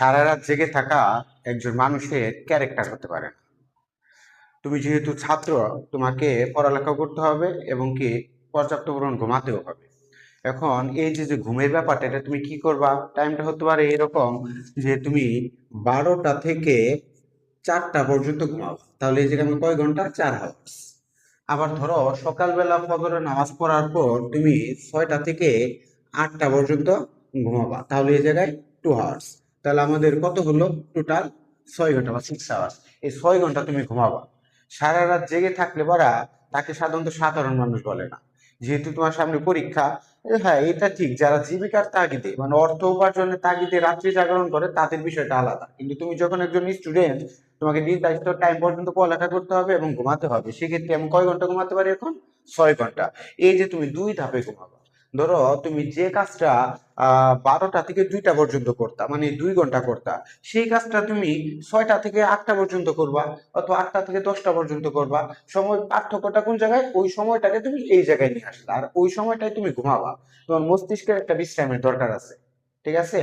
সারা রাত জেগে থাকা একজন মানুষের ক্যারেক্টার হতে পারে না। তুমি যেহেতু ছাত্র, তোমাকে পড়ালেখা করতে হবে এবং কি পর্যাপ্ত পরিমাণ ঘুমাতেও হবে। এখন এই যে যে ঘুমের ব্যাপারটা, এটা তুমি কি করবা? টাইমটা হতে পারে এরকম যে তুমি 12টা থেকে 4টা পর্যন্ত ঘুমাবা। তাহলে এই জায়গায় আমি কয় ঘন্টা? 4 আওয়ার্স। আবার ধরো সকালবেলা ফজরের নামাজ পড়ার পর তুমি 6টা থেকে 8টা পর্যন্ত ঘুমাবা, তাহলে এই জায়গায় 2 আওয়ার্স। তাহলে আমাদের কত হলো টোটাল? 6 ঘন্টা বা 6 আওয়ার্স। এই 6 ঘন্টা তুমি ঘুমাবা। সারা রাত জেগে থাকলে পরা তাকে সাধারণত সাধারণ মানুষ বলে না। যেহেতু তোমার সামনে পরীক্ষা, হ্যাঁ এটা ঠিক, যারা জীবিকার তাগিদে মানে অর্থ উপার্জনের তাগিদে রাত্রি জাগরণ করে তাদের বিষয়টা আলাদা, কিন্তু তুমি যখন একজন স্টুডেন্ট, তোমাকে নির্ধারিত টাইম পর্যন্ত পড়ালেখা করতে হবে এবং ঘুমাতে হবে, সেক্ষেত্রে আমি কয় ঘন্টা ঘুমাতে পারি এখন? 6 ঘন্টা। এই যে তুমি 2 ধাপে ঘুমাবা। ধরো তুমি যে কাজটা 12টা থেকে 2টা পর্যন্ত করতা, মানে 2 ঘন্টা করতা, সেই কাজটা তুমি 6টা থেকে 8টা পর্যন্ত করবা, অথবা 8টা থেকে 10টা পর্যন্ত করবা। সময় পার্থক্যটা কোন জায়গায়? ওই সময়টাকে তুমি এই জায়গায় নিয়ে আসলা, আর ওই সময়টাই তুমি ঘুমাবা। তোমার মস্তিষ্কের একটা বিশ্রামের দরকার আছে। ঠিক আছে?